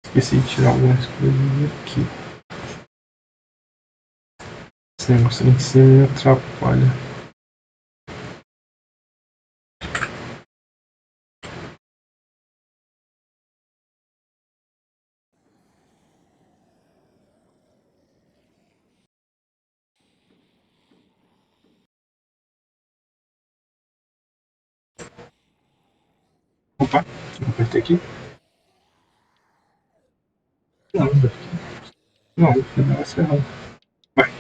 Esqueci de tirar algumas coisas aqui. Esse negócio ali em cima me atrapalha. Opa, apertei aqui. Não, não, fiz o negócio errado. Vai.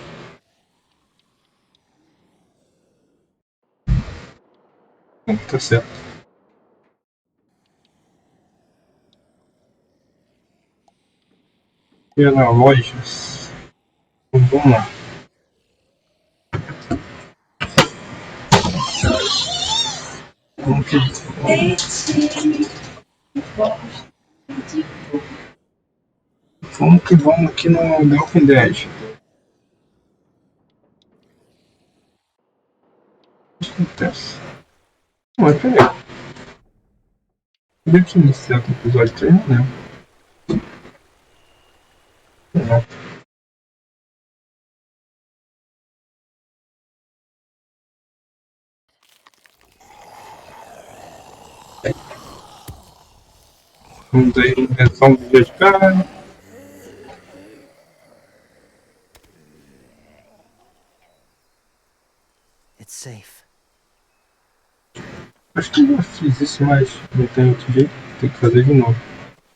Não, tá certo. Pela lojas. Então, vamos lá. Como que, vamos aqui no The Walking Dead. O que acontece? Mas peraí. Cadê que iniciar com o episódio 3? Não lembro. Não. Vamos aí, invenção do dia de cara. It's safe. Acho que eu já fiz isso, mas não tem outro jeito. Tem que fazer de novo.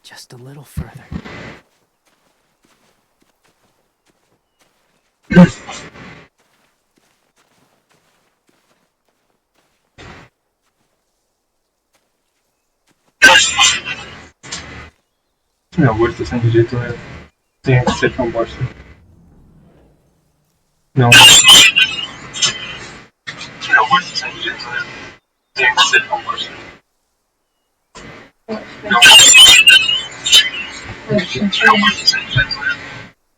Just a little further. Meu gosto tá sendo de jeito, né? Tem que ser tão bosta. Não. Meu gosto tá sendo de jeito, né? Tem que ser tão bosta. Não. Meu gosto tá sendo de jeito, né?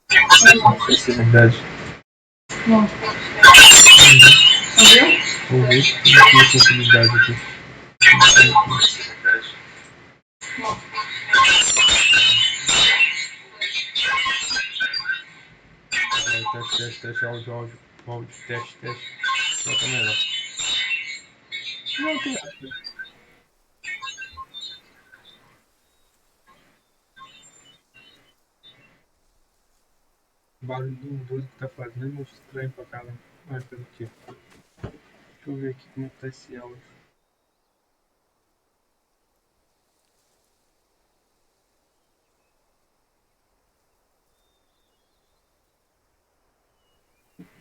Tem que ser tão bosta. Isso é verdade. Não. Ouviu? Ouvi. Não tinha sensibilidade aqui. Teste, áudio, teste. Bota melhor. Não, tem. O barulho do doido que tá fazendo é estranho pra caramba. Olha pelo quê? Deixa eu ver aqui como tá esse áudio.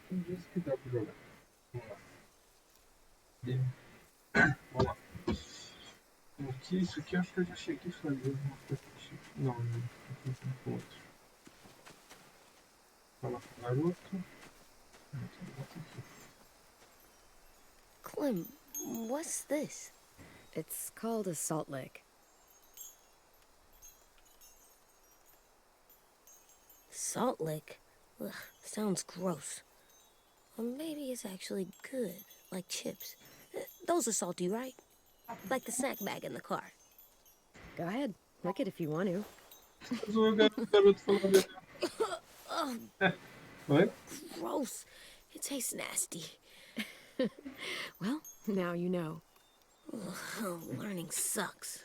Quem disse que dá pra jogar? Vamos lá. Vamos lá. Aqui, isso aqui eu acho que eu já cheguei a fazer alguma coisa tipo. Não, não. Aqui tem com outro. Fala com o garoto. Clem, what's this? It's called a salt lick. Salt lick? Ugh, sounds gross. Or maybe it's actually good, like chips. Those are salty, right? Like the snack bag in the car. Go ahead, lick it if you want to. Mas o garoto falou a verdade. Ugh, Oi? gross. It tastes nasty. Well, now you know. Ugh, learning sucks.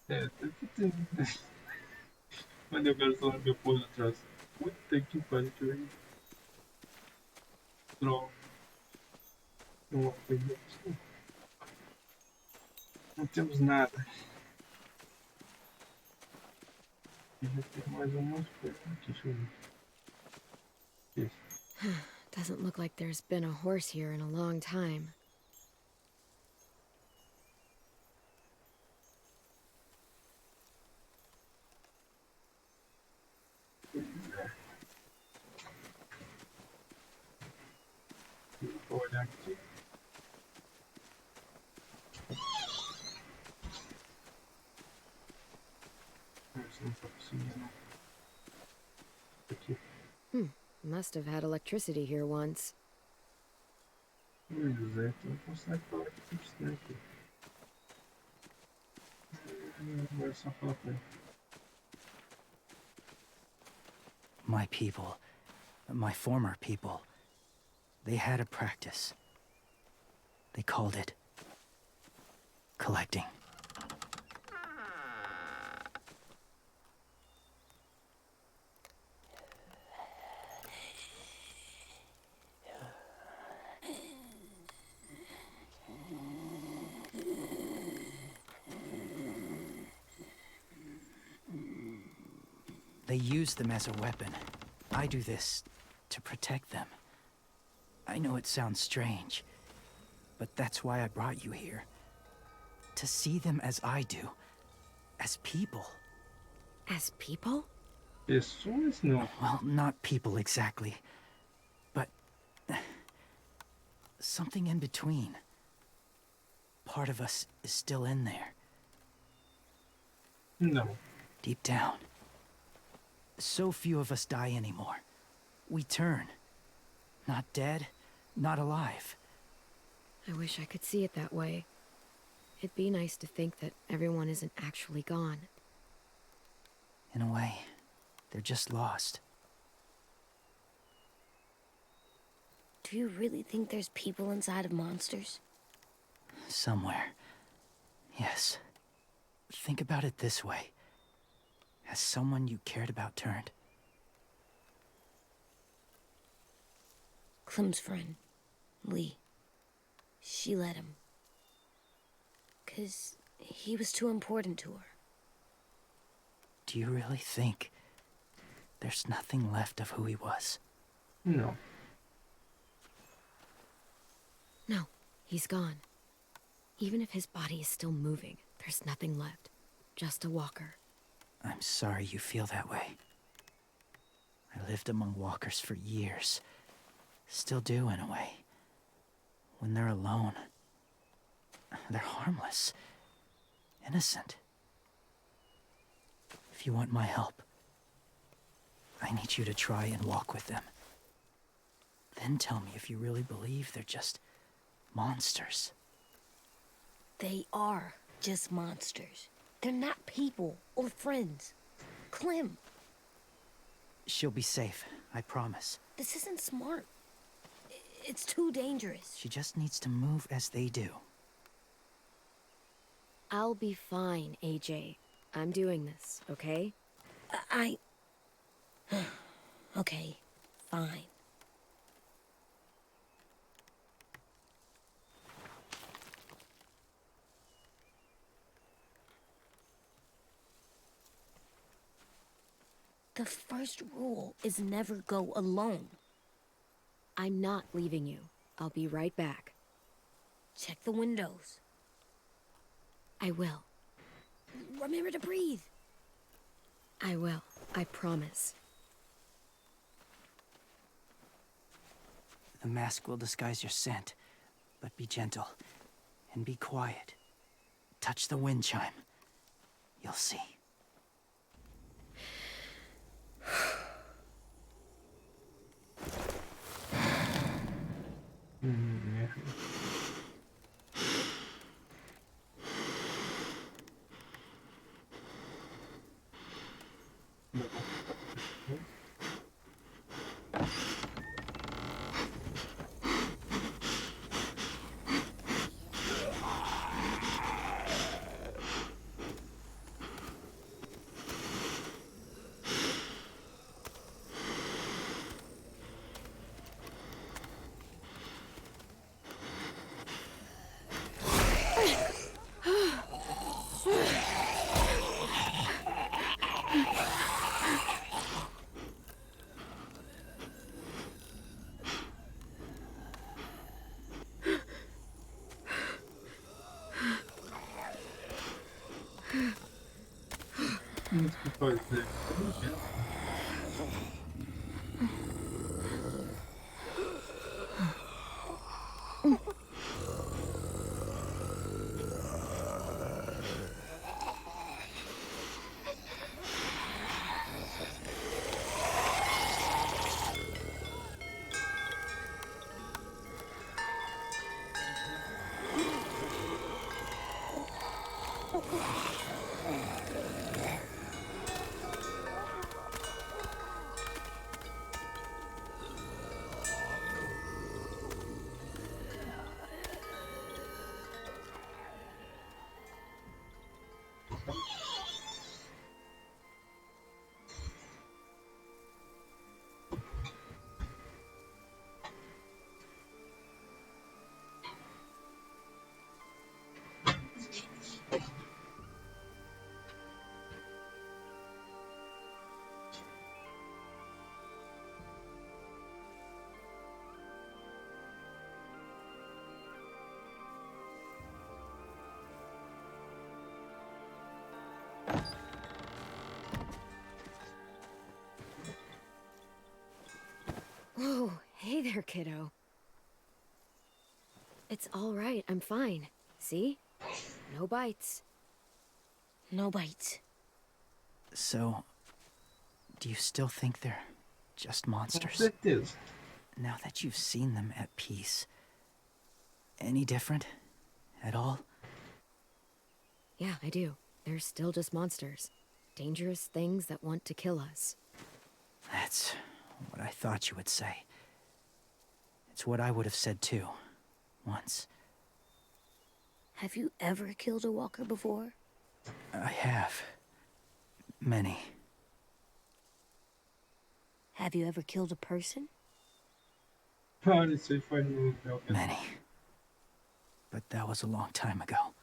É, tem. Mas eu quero falar meu pulo atrás. Puta que pariu, deixa eu ver. Droga. Uma coisa aqui. Não temos nada. Já tem mais umas coisas aqui, deixa eu ver. Isso. Doesn't look like there's been a horse here in a long time. Vou olhar aqui. Nossa, não tá conseguindo. Aqui. Must have had electricity here once. Pois é, tu não consegue falar que tu sempre. Agora é só falar pra ele. My people, my former people, they had a practice. They called it collecting. They use them as a weapon. I do this to protect them. I know it sounds strange, but that's why I brought you here. To see them as I do. As people. As people? Pessoas não. Well, not people exactly, but something in between. Part of us is still in there, Não. deep down. So few of us die anymore. We turn. Not dead, not alive. I wish I could see it that way. It'd be nice to think that everyone isn't actually gone. In a way, they're just lost. Do you really think there's people inside of monsters? Somewhere. Yes. Think about it this way. Has someone you cared about turned? Clem's friend, Lee. She let him. 'Cause he was too important to her. Do you really think there's nothing left of who he was? Não. No, he's gone. Even if his body is still moving, there's nothing left. Just a walker. I'm sorry you feel that way. I lived among walkers for years. Still do, in a way. When they're alone, they're harmless. Innocent. If you want my help, I need you to try and walk with them. Then tell me if you really believe they're just monsters. They are just monsters. They're not people or friends. Clem, She'll be safe, I promise. this isn't smart. It's too dangerous. She just needs to move as they do. I'll be fine, AJ. I'm doing this, okay? I... Okay, fine. The first rule is never go alone. I'm not leaving you. I'll be right back. Check the windows. I will. Remember to breathe. I will. I promise. The mask will disguise your scent, but be gentle and be quiet. Touch the wind chime. You'll see. Merda. Muito que fazer. Whoa, hey there, kiddo. It's all right, I'm fine. See? No bites. No bites. So, do you still think they're just monsters? certeza. Now that you've seen them at peace, any different at all? Yeah, I do. They're still just monsters. Dangerous things that want to kill us. That's what I thought you would say. It's what I would have said too, once. Have you ever killed a walker before? I have. Many. Have you ever killed a person? Ah, isso aí foi no meu caso. Many. But that was a long time ago.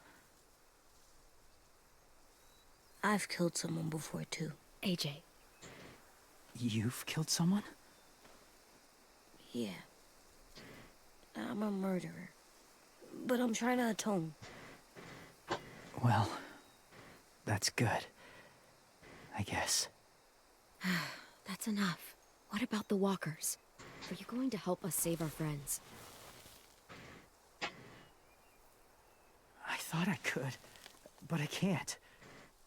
I've killed someone before, too. AJ, You've killed someone? Yeah. I'm a murderer. But I'm trying to atone. Well, that's good. I guess. that's enough. What about the walkers? Are you going to help us save our friends? I thought I could, but I can't.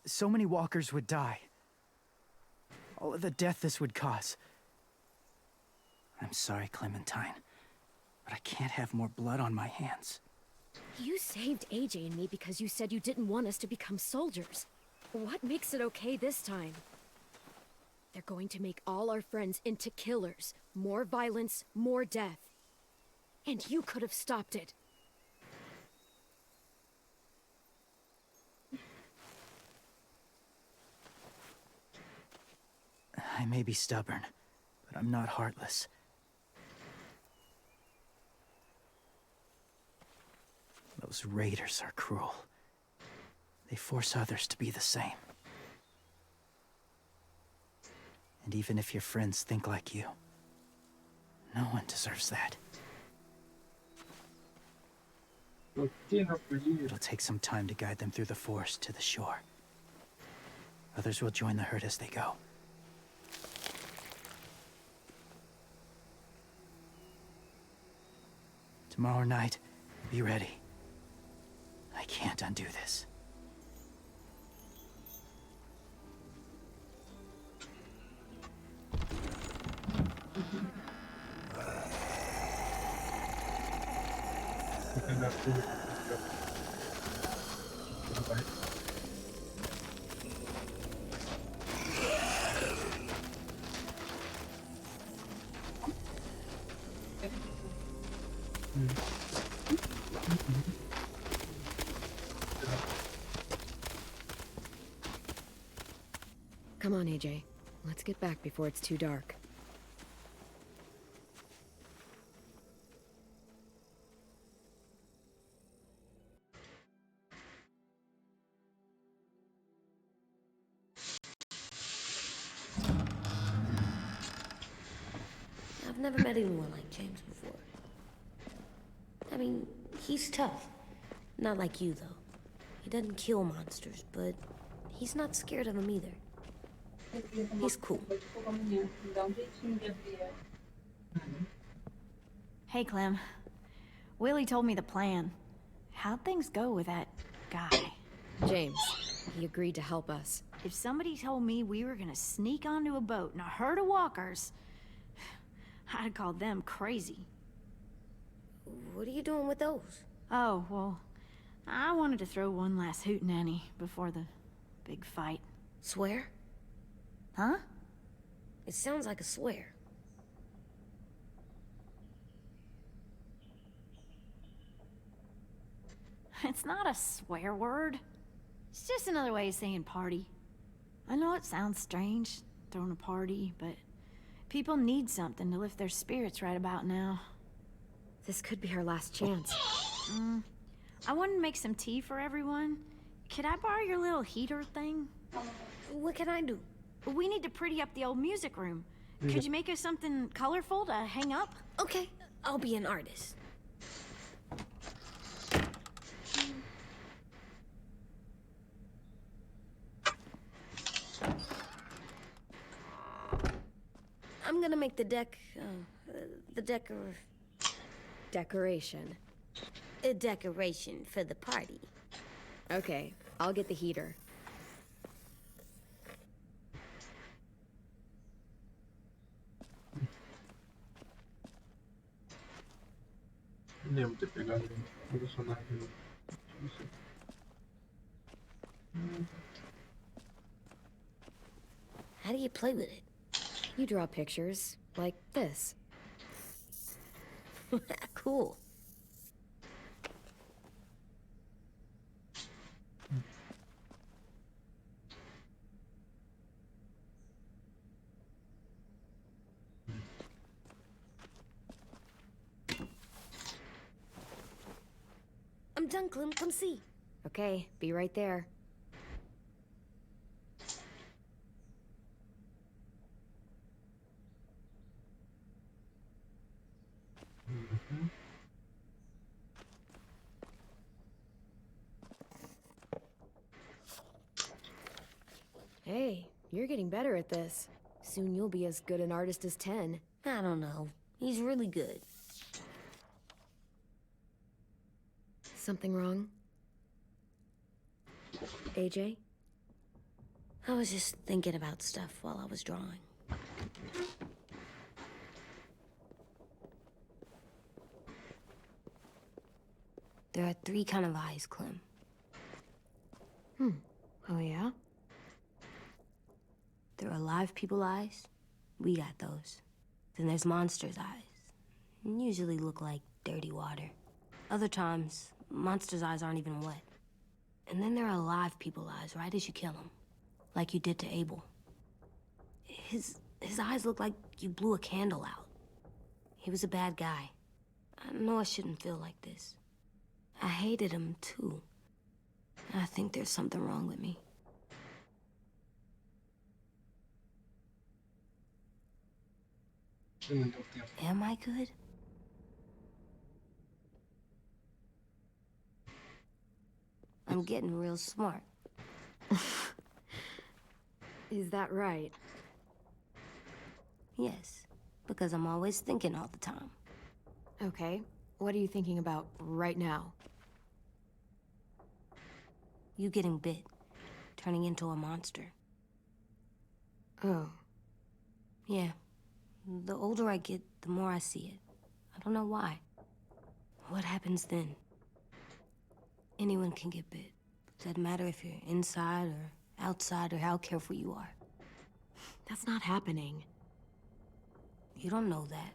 So many walkers would die. All of the death this would cause. I'm sorry, Clementine, but I can't have more blood on my hands. You saved AJ and me because you said you didn't want us to become soldiers. What makes it okay this time? They're going to make all our friends into killers. More violence, more death. And you could have stopped it. I may be stubborn, but I'm not heartless. Those raiders are cruel. They force others to be the same. And even if your friends think like you, no one deserves that. Ok, não podia. It'll take some time to guide them through the forest to the shore. Others will join the herd as they go. Tomorrow night, be ready. I can't undo this. Fica na sua. Vai. Come on, AJ. Let's get back before it's too dark. I've never met anyone like James before. I mean, he's tough. Not like you, though. He doesn't kill monsters, but he's not scared of them either. He's cool. Hey, Clem. Willie told me the plan. How'd things go with that guy? James, he agreed to help us. If somebody told me we were gonna sneak onto a boat in a herd of walkers, I'd call them crazy. What are you doing with those? Oh, well, I wanted to throw one last hootenanny before the big fight. Swear? Huh? It sounds like a swear. It's not a swear word. It's just another way of saying party. I know it sounds strange, throwing a party, but people need something to lift their spirits right about now. This could be our last chance. I wanted to make some tea for everyone. Could I borrow your little heater thing? What can I do? We need to pretty up the old music room. Could you make us something colorful to hang up? Okay, I'll be an artist. I'm gonna make the deck The Decoration. decoration for the party. Okay, I'll get the heater. Devo ter pegado um personagem novo. Não sei. How do you play with it? You draw pictures, like this. Cool. I'm done, Clem. Come see. Okay, be right there. Hey, you're getting better at this. Soon you'll be as good an artist as 10. I don't know. He's really good. Something wrong? AJ? I was just thinking about stuff while I was drawing. There are 3 kind of eyes, Clem. Oh yeah? There are live people eyes. We got those. Then there's monsters' eyes. Usually look like dirty water. Other times, monsters' eyes aren't even wet. And then there are live people eyes right as you kill them. Like you did to Abel. His eyes look like you blew a candle out. He was a bad guy. I know I shouldn't feel like this. I hated him, too. I think there's something wrong with me. Não deu tempo. Am I good? I'm getting real smart. Is that right? Yes, because I'm always thinking all the time. Okay, what are you thinking about right now? You getting bit, turning into a monster. Oh, Yeah, the older I get, the more I see it. I don't know why. What happens then? Anyone can get bit. Doesn't matter if you're inside or outside or how careful you are. that's not happening. You don't know that.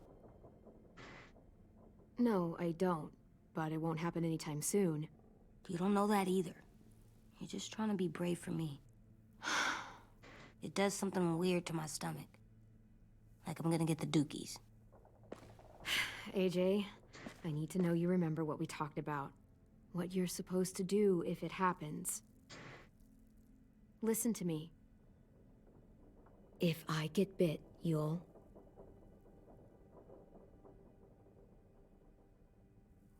No, I don't. But it won't happen anytime soon. You don't know that either. You're just trying to be brave for me. It does something weird to my stomach. Like I'm gonna get the dookies. AJ, I need to know you remember what we talked about. What you're supposed to do if it happens. Listen to me. If I get bit, you'll...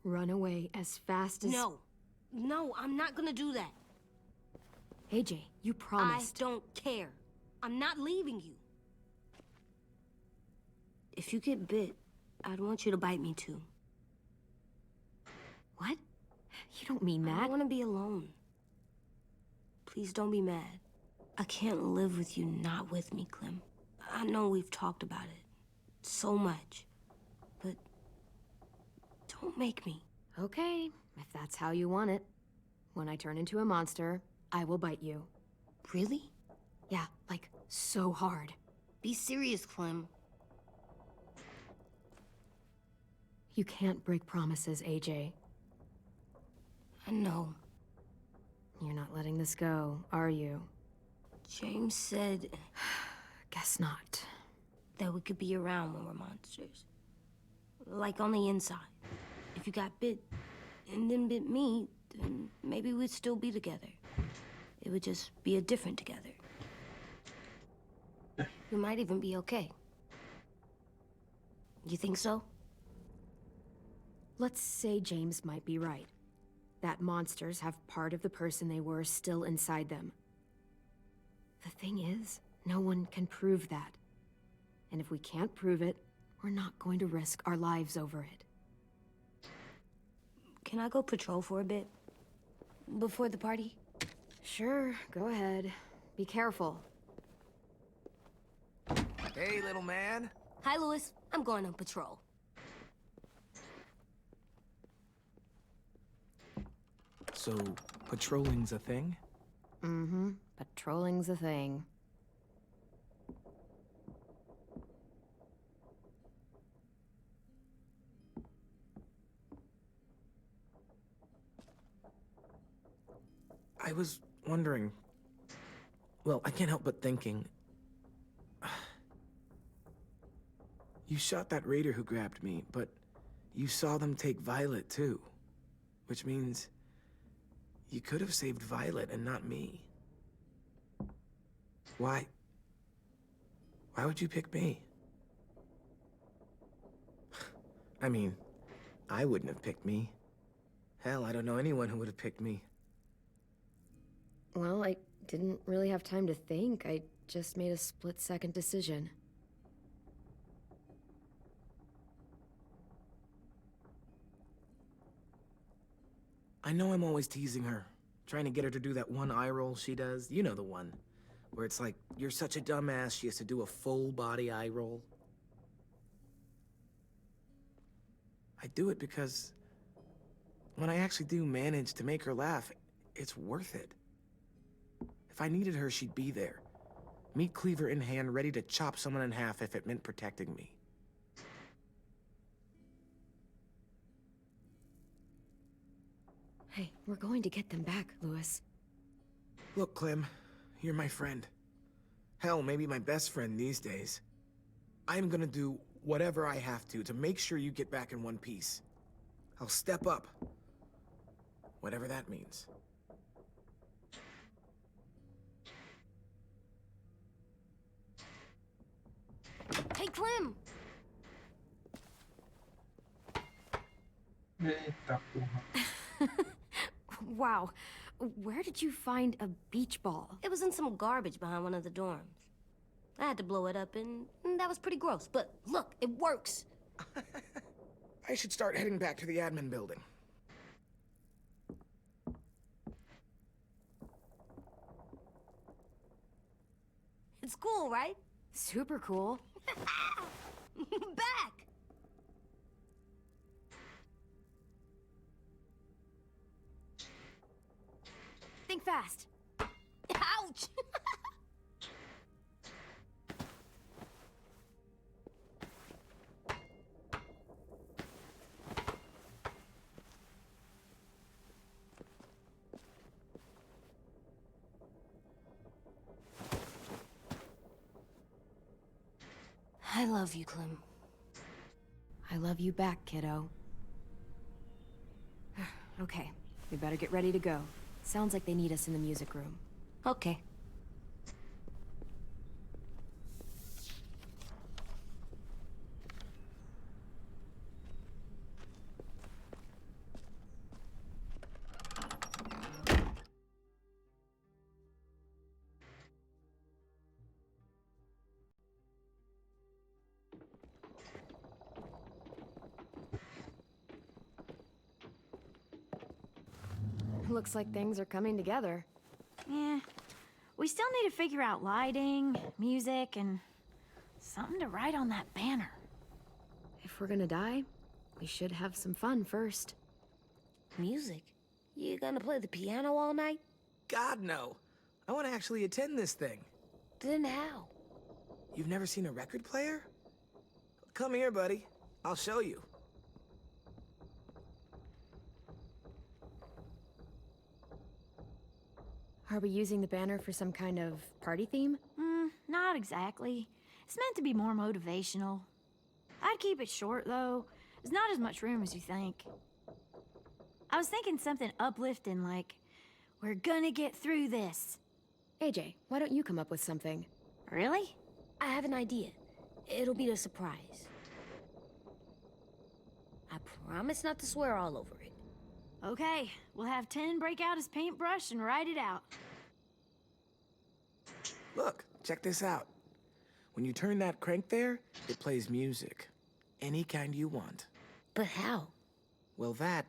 run away as fast as... No, I'm not gonna do that. AJ, you promised. I don't care. I'm not leaving you. If you get bit, I'd want you to bite me too. What? You don't mean I that. don't want to be alone. Please don't be mad. I can't live with you not with me, Clem. I know we've talked about it so much, but don't make me. Okay, if that's how you want it. When I turn into a monster, I will bite you. Really? Yeah, like, so hard. Be serious, Clem. You can't break promises, AJ. I know. You're not letting this go, are you? James said Guess not. that we could be around when we're monsters. Like on the inside. If you got bit and then bit me, then maybe we'd still be together. It would just be a different together. We might even be okay. You think so? Let's say James might be right. That monsters have part of the person they were still inside them. The thing is, no one can prove that. And if we can't prove it, We're not going to risk our lives over it. Can I go patrol for a bit? Before the party? Sure, go ahead. Be careful. Hey, little man. Hi, Louis. I'm going on patrol. So, patrolling's a thing? Mm-hmm. Patrolling's a thing. I was wondering... Well, I can't help but thinking... You shot that raider who grabbed me, but you saw them take Violet too. Which means... you could have saved Violet and not me. Why? Why would you pick me? I mean, I wouldn't have picked me. Hell, I don't know anyone who would have picked me. Well, I didn't really have time to think. I just made a split-second decision. I know I'm always teasing her, trying to get her to do that one eye roll she does. You know the one, where it's like, you're such a dumbass, she has to do a full-body eye roll. I do it because when I actually do manage to make her laugh, it's worth it. If I needed her, she'd be there. Meat cleaver in hand, ready to chop someone in half if it meant protecting me. Hey, we're going to get them back, Louis. Look, Clem, you're my friend. Hell, maybe my best friend these days. I'm gonna do whatever I have to make sure you get back in one piece. I'll step up. Whatever that means. Hey, Clem! Eita porra. Wow. Where did you find a beach ball? It was in some garbage behind one of the dorms. I had to blow it up, and that was pretty gross. But look, it works. I should start heading back to the admin building. It's cool, right? Super cool. Back! Think fast. Ouch! I love you, Clem. I love you back, kiddo. Okay, we better get ready to go. Sounds like they need us in the music room. Okay. Looks like things are coming together. Yeah. We still need to figure out lighting, music, and something to write on that banner. If we're gonna die, we should have some fun first. Music? You gonna play the piano all night? God, no. I want to actually attend this thing. Then how? You've never seen a record player? Come here, buddy. I'll show you. Are we using the banner for some kind of party theme? Not exactly. It's meant to be more motivational. I'd keep it short, though. There's not as much room as you think. I was thinking something uplifting like, we're gonna get through this. AJ, why don't you come up with something? Really? I have an idea. It'll be a surprise. I promise not to swear all over it. Okay, we'll have 10 break out his paintbrush and write it out. Look, check this out. When you turn that crank there, it plays music. any kind you want. But how? Well, that,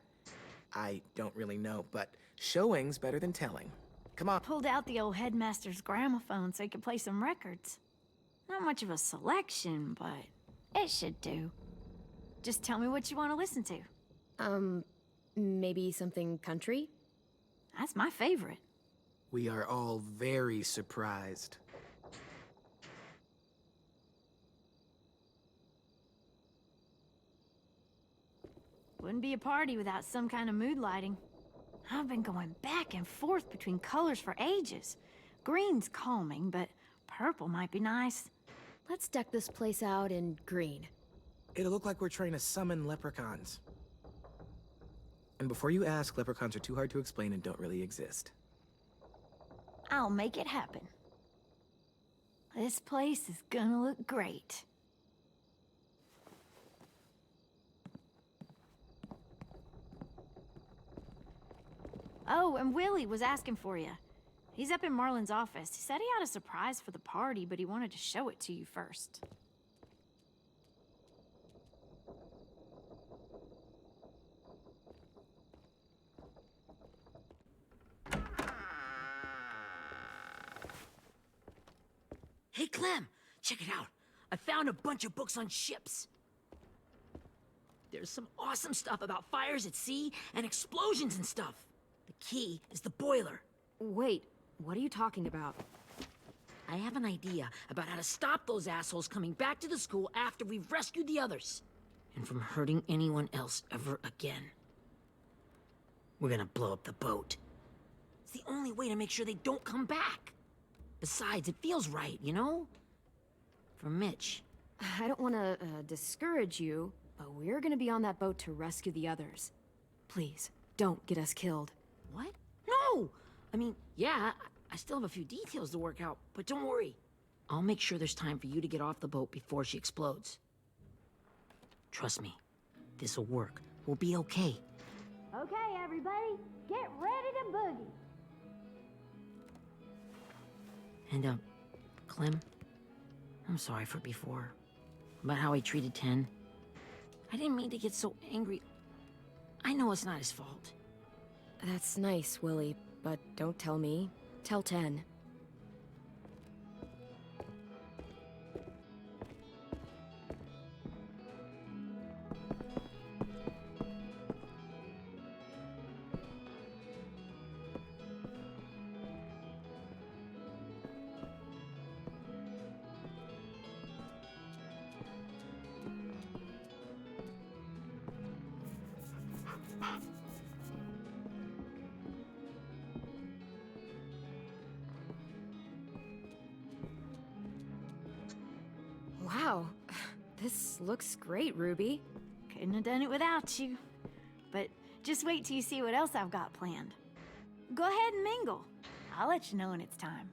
I don't really know, but showing's better than telling. Come on. Pulled out the old headmaster's gramophone so he could play some records. Not much of a selection, but it should do. Just tell me what you want to listen to. Maybe something country? That's my favorite. We are all very surprised. Wouldn't be a party without some kind of mood lighting. I've been going back and forth between colors for ages. Green's calming, but purple might be nice. Let's deck this place out in green. It'll look like we're trying to summon leprechauns. And before you ask, leprechauns are too hard to explain and don't really exist. I'll make it happen. This place is gonna look great. Oh, and Willie was asking for you. He's up in Marlin's office. He said he had a surprise for the party, but he wanted to show it to you first. Hey, Clem, check it out. I found a bunch of books on ships. There's some awesome stuff about fires at sea and explosions and stuff. The key is the boiler. Wait, what are you talking about? I have an idea about how to stop those assholes coming back to the school after we've rescued the others. And from hurting anyone else ever again. We're gonna blow up the boat. It's the only way to make sure they don't come back. Besides, it feels right, you know? For Mitch. I don't want to discourage you, but we're gonna be on that boat to rescue the others. Please, don't get us killed. What? No! I mean, yeah, I still have a few details to work out, but don't worry. I'll make sure there's time for you to get off the boat before she explodes. Trust me, this'll work. We'll be okay. Okay, everybody, get ready to boogie. And, Clem, I'm sorry for before. About how I treated Ten. I didn't mean to get so angry. I know it's not his fault. That's nice, Willie, but don't tell me. Tell 10. Wow, this looks great, Ruby. Couldn't have done it without you. But just wait till you see what else I've got planned. Go ahead and mingle. I'll let you know when it's time.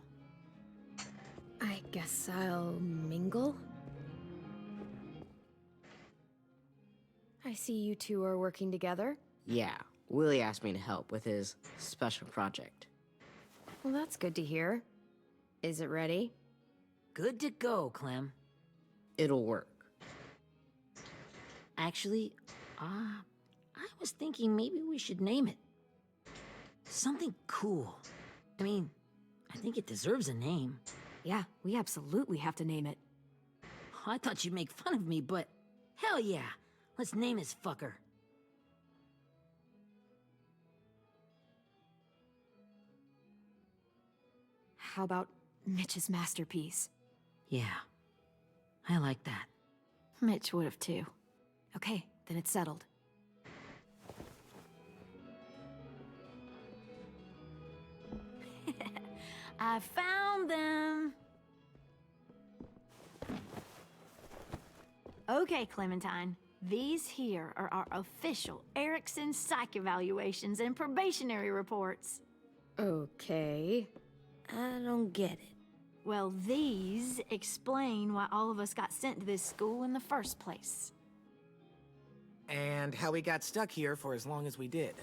I guess I'll mingle? I see you two are working together. Yeah, Willie asked me to help with his special project. Well, that's good to hear. Is it ready? Good to go, Clem. It'll work. Actually, I was thinking maybe we should name it. Something cool. I mean, I think it deserves a name. Yeah, we absolutely have to name it. I thought you'd make fun of me, but hell yeah. Let's name this fucker. How about Mitch's masterpiece? Yeah, I like that. Mitch would have too. Okay, then it's settled. I found them. Okay, Clementine. These here are our official Erickson psych evaluations and probationary reports. Okay. I don't get it. Well, these explain why all of us got sent to this school in the first place. And how we got stuck here for as long as we did.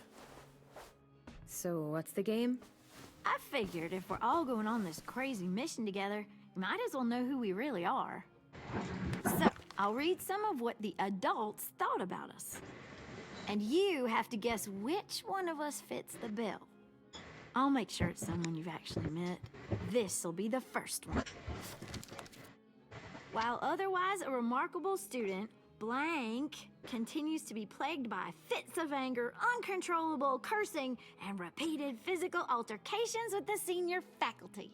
So what's the game? I figured if we're all going on this crazy mission together, you might as well know who we really are. So, I'll read some of what the adults thought about us. And you have to guess which one of us fits the bill. I'll make sure it's someone you've actually met. This'll be the first one. While otherwise a remarkable student, blank continues to be plagued by fits of anger, uncontrollable cursing, and repeated physical altercations with the senior faculty.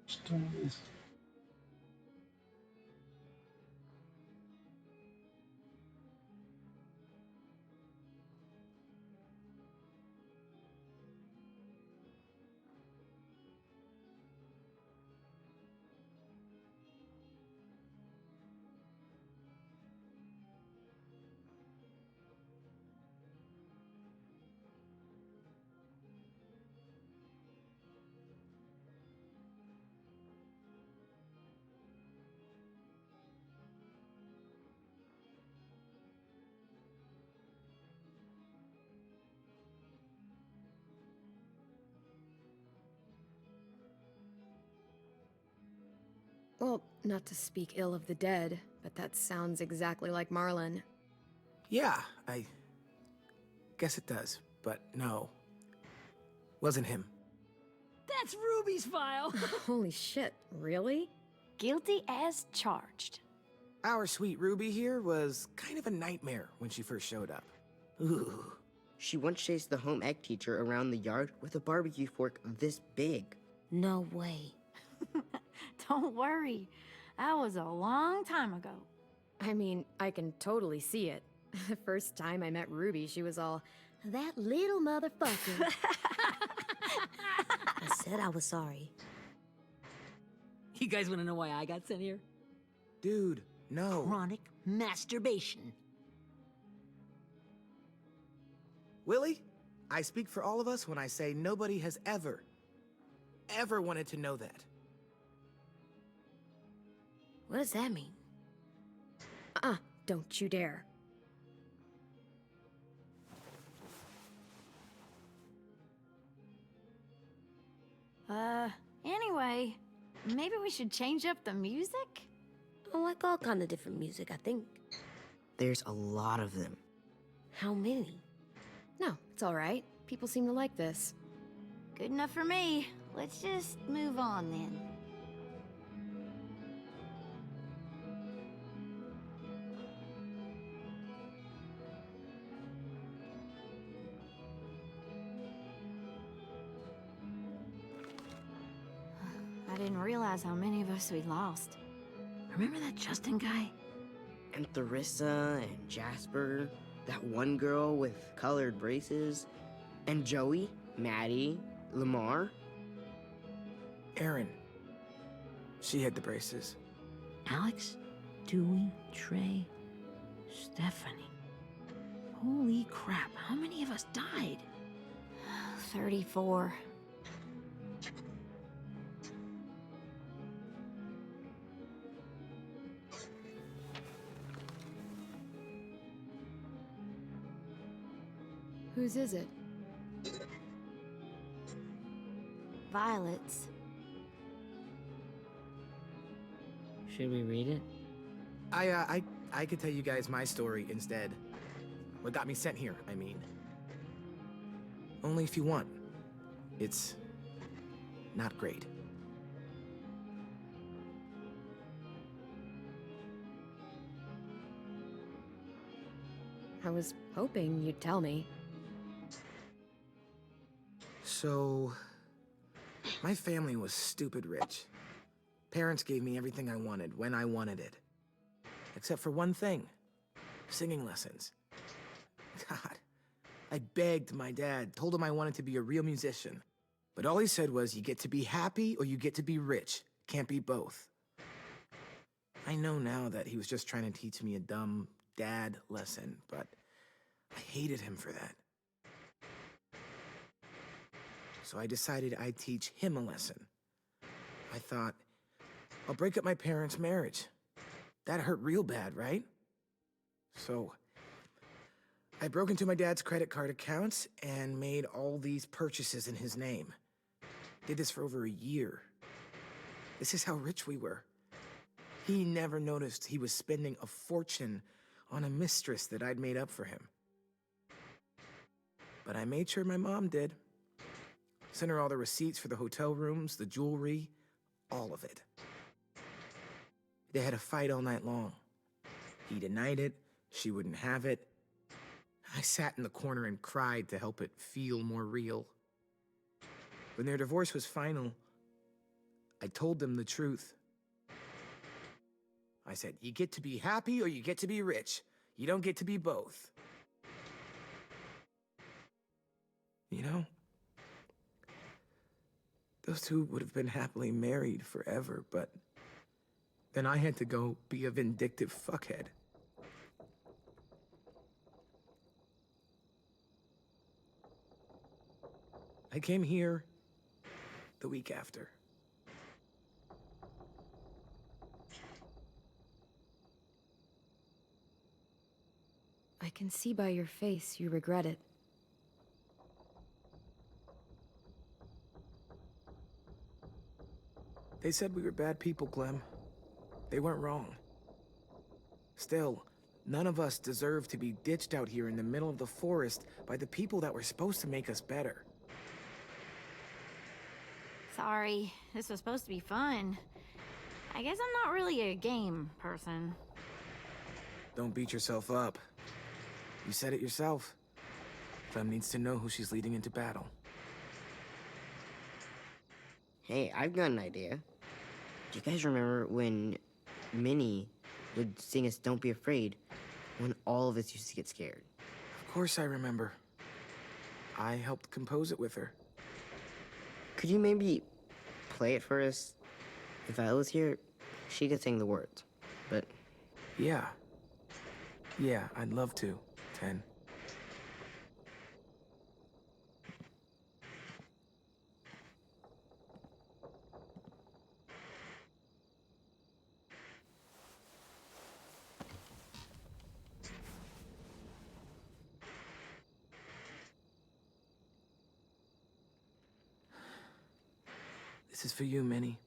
Что есть? Well, not to speak ill of the dead, but that sounds exactly like Marlon. Yeah, I guess it does, but no. Wasn't him. That's Ruby's file! Holy shit, really? Guilty as charged. Our sweet Ruby here was kind of a nightmare when she first showed up. Ooh. She once chased the home ec teacher around the yard with a barbecue fork this big. No way. Don't worry. That was a long time ago. I mean, I can totally see it. The first time I met Ruby, she was all, that little motherfucker. I said I was sorry. You guys wanna know why I got sent here? Dude, no. Chronic masturbation. Willie, I speak for all of us when I say nobody has ever wanted to know that. What does that mean? Don't you dare. Anyway, maybe we should change up the music? I like all kind of different music, I think. There's a lot of them. How many? No, it's all right. People seem to like this. Good enough for me. Let's just move on then. I didn't realize how many of us we'd lost. Remember that Justin guy? And Theresa and Jasper, that one girl with colored braces, and Joey, Maddie, Lamar. Erin. She had the braces. Alex, Dewey, Trey, Stephanie. Holy crap, how many of us died? 34. Whose is it? Violet's. Should we read it? I could tell you guys my story instead. What got me sent here, I mean. Only if you want. It's not great. I was hoping you'd tell me. So, my family was stupid rich. Parents gave me everything I wanted when I wanted it. Except for one thing. Singing lessons. God, I begged my dad, told him I wanted to be a real musician. But all he said was, you get to be happy or you get to be rich. Can't be both. I know now that he was just trying to teach me a dumb dad lesson, but I hated him for that. So I decided I'd teach him a lesson. I thought, I'll break up my parents' marriage. That hurt real bad, right? So I broke into my dad's credit card accounts and made all these purchases in his name. Did this for over a year. This is how rich we were. He never noticed he was spending a fortune on a mistress that I'd made up for him. But I made sure my mom did. Sent her all the receipts for the hotel rooms, the jewelry, all of it. They had a fight all night long. He denied it, she wouldn't have it. I sat in the corner and cried to help it feel more real. When their divorce was final, I told them the truth. I said, you get to be happy or you get to be rich. You don't get to be both. You know, those two would have been happily married forever, but then I had to go be a vindictive fuckhead. I came here the week after. I can see by your face you regret it. They said we were bad people, Clem. They weren't wrong. Still, none of us deserve to be ditched out here in the middle of the forest by the people that were supposed to make us better. Sorry, this was supposed to be fun. I guess I'm not really a game person. Don't beat yourself up. You said it yourself. Clem needs to know who she's leading into battle. Hey, I've got an idea. Do you guys remember when Minnie would sing us Don't Be Afraid when all of us used to get scared? Of course I remember. I helped compose it with her. Could you maybe play it for us? If I was here, she could sing the words, but... Yeah. Yeah, I'd love to, Ten. This is for you, Minnie.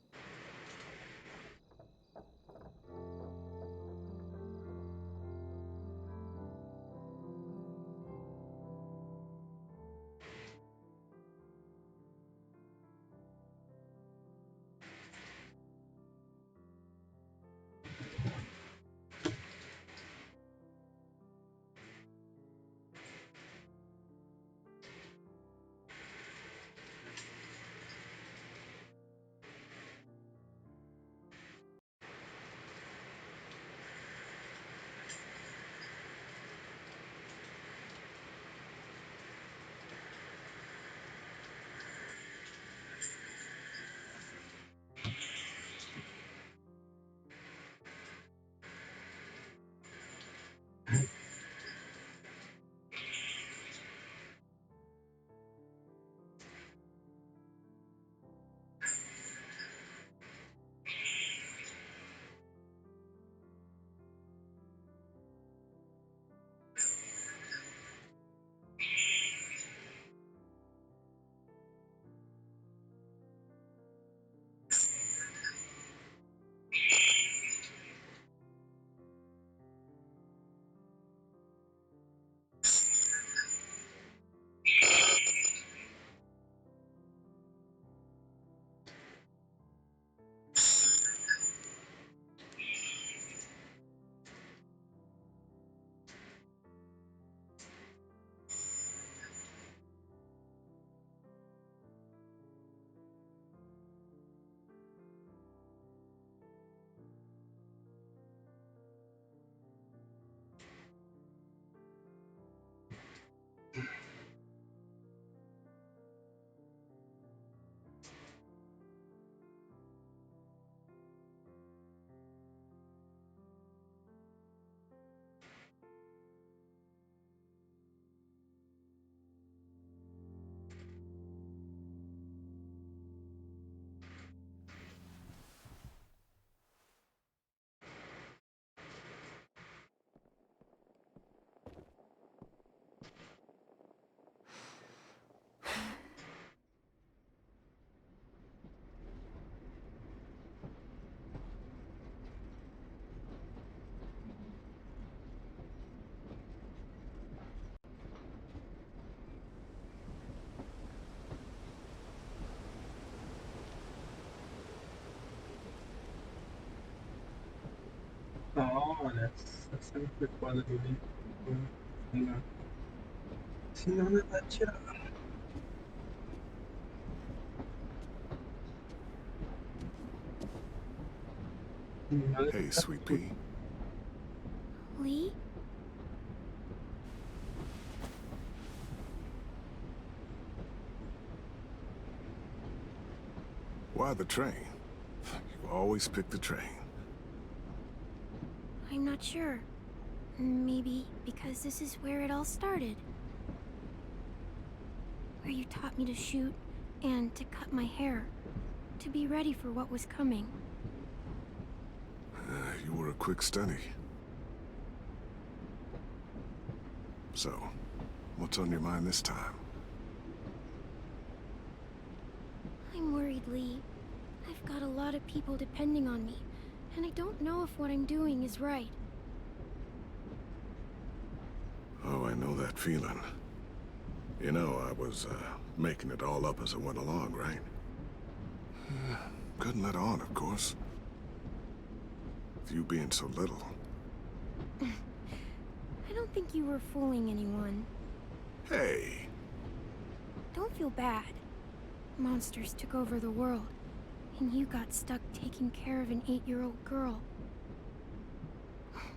Olha, essa não foi foda do livro. Não. Senão não vai tirar. Hey, sweet pea. Lee? Why the train? You always pick the train. I'm not sure. Maybe because this is where it all started. Where you taught me to shoot and to cut my hair. To be ready for what was coming. You were a quick study. So, what's on your mind this time? I'm worried, Lee. I've got a lot of people depending on me, and I don't know if what I'm doing is right. Oh, I know that feeling. You know, I was, making it all up as I went along, right? Couldn't let on, of course. With you being so little. I don't think you were fooling anyone. Hey! Don't feel bad. Monsters took over the world, and you got stuck taking care of an 8-year-old girl.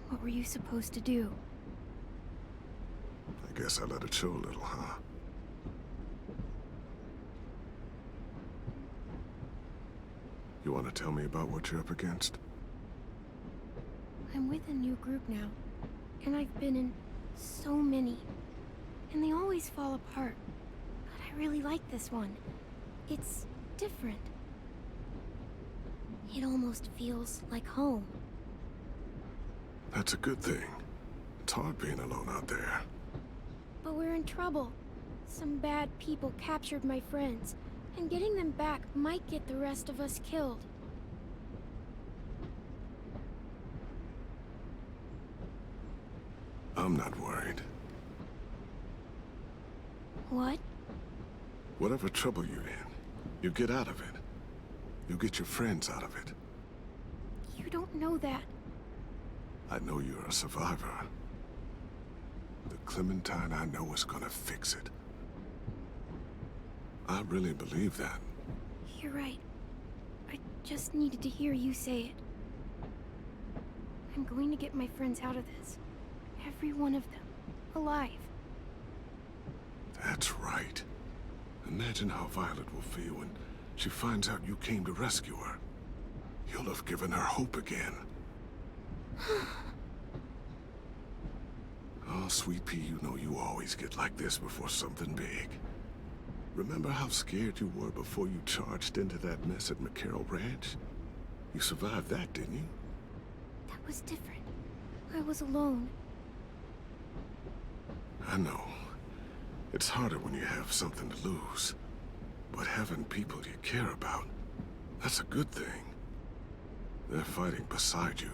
What were you supposed to do? I guess I let it show a little, huh? You want to tell me about what you're up against? I'm with a new group now, and I've been in so many, and they always fall apart. But I really like this one. It's different. It almost feels like home. That's a good thing. It's hard being alone out there. But we're in trouble. Some bad people captured my friends, and getting them back might get the rest of us killed. I'm not worried. What? Whatever trouble you're in, you get out of it. You get your friends out of it. You don't know that. I know you're a survivor. The Clementine I know is gonna fix it. I really believe that. You're right. I just needed to hear you say it. I'm going to get my friends out of this. Every one of them. Alive. That's right. Imagine how Violet will feel when she finds out you came to rescue her. You'll have given her hope again. Oh, sweet pea, you know you always get like this before something big. Remember how scared you were before you charged into that mess at McCarroll Ranch? You survived that, didn't you? That was different. I was alone. I know. It's harder when you have something to lose. But having people you care about, that's a good thing. They're fighting beside you.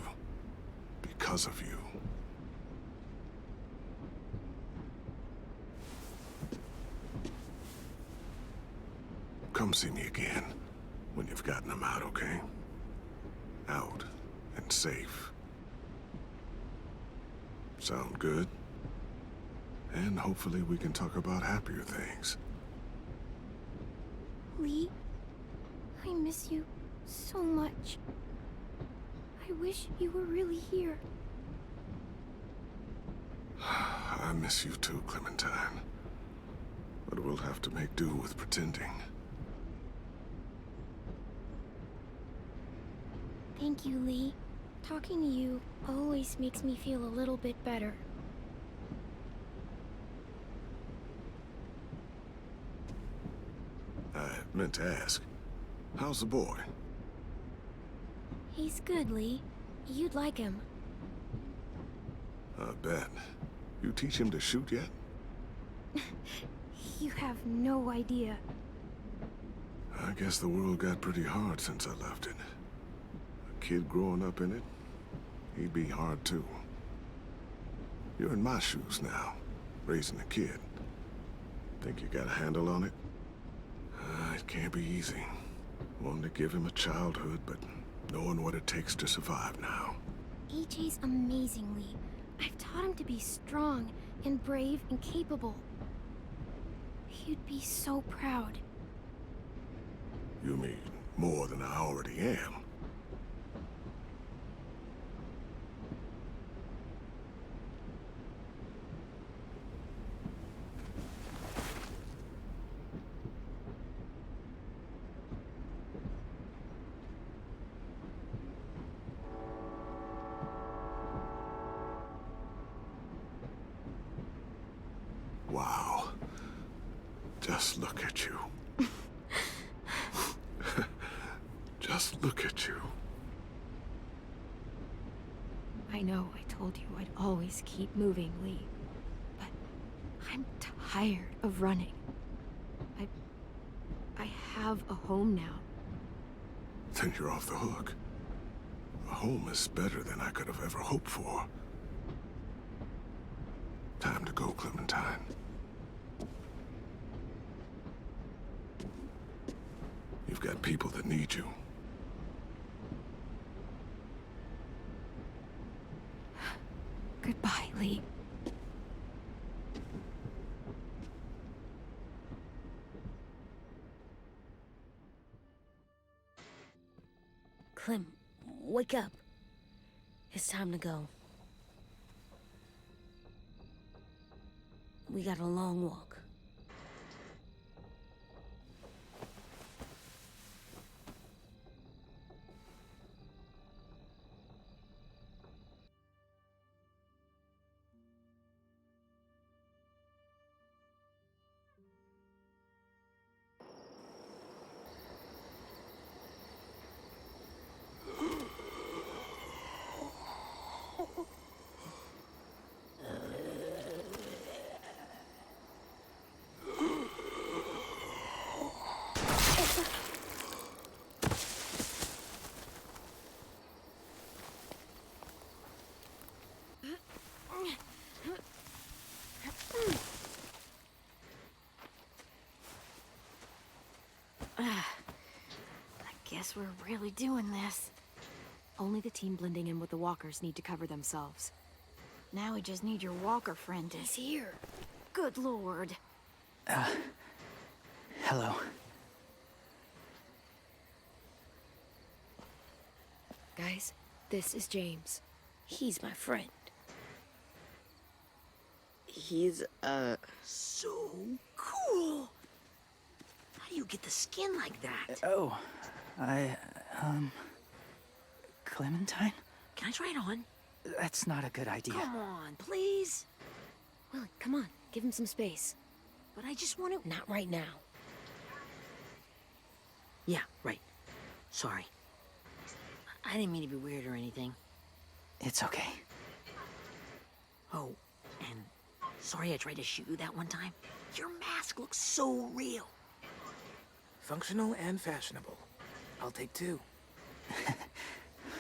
Because of you. Come see me again when you've gotten them out, okay? Out and safe. Sound good? And hopefully we can talk about happier things. Lee, I miss you so much. I wish you were really here. I miss you too, Clementine. But we'll have to make do with pretending. Thank you, Lee. Talking to you always makes me feel a little bit better. I meant to ask, how's the boy? He's good, Lee. You'd like him. I bet. You teach him to shoot yet? You have no idea. I guess the world got pretty hard since I left it. A kid growing up in it, he'd be hard too. You're in my shoes now, raising a kid. Think you got a handle on it? It can't be easy. Wanting to give him a childhood, but knowing what it takes to survive now. AJ's amazingly. I've taught him to be strong and brave and capable. He'd be so proud. You mean more than I already am? Wow. Just look at you. Just look at you. I know I told you I'd always keep moving, Lee. But I'm tired of running. I have a home now. Then you're off the hook. A home is better than I could have ever hoped for. Time to go, Clementine. You've got people that need you. Goodbye, Lee. Clem, wake up. It's time to go. We got a long walk. I guess we're really doing this. Only the team blending in with the walkers need to cover themselves. Now we just need your walker friend to... He's here. Good lord. Hello. Guys, this is James. He's my friend. He's, So cool! How do you get the skin like that? Oh, Clementine? Can I try it on? That's not a good idea. Come on, please. Willie, come on, give him some space. But I just want to... Not right now. Yeah, right. Sorry. I didn't mean to be weird or anything. It's okay. Oh, and sorry I tried to shoot you that one time. Your mask looks so real. Functional and fashionable. I'll take two.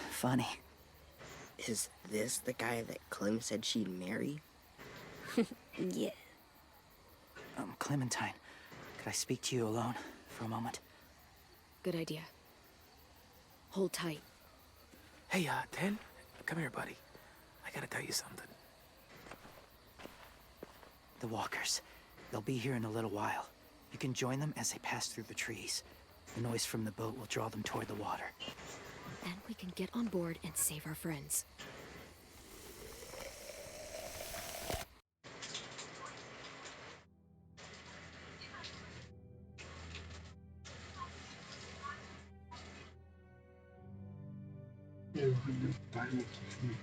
Funny. is this the guy that Clem said she'd marry? Yeah. Clementine, could I speak to you alone for a moment? Good idea. Hold tight. Hey, Ten, come here, buddy. I gotta tell you something. The walkers. They'll be here in a little while. You can join them as they pass through the trees. The noise from the boat will draw them toward the water. Then we can get on board and save our friends. Eu vou limpar aqui.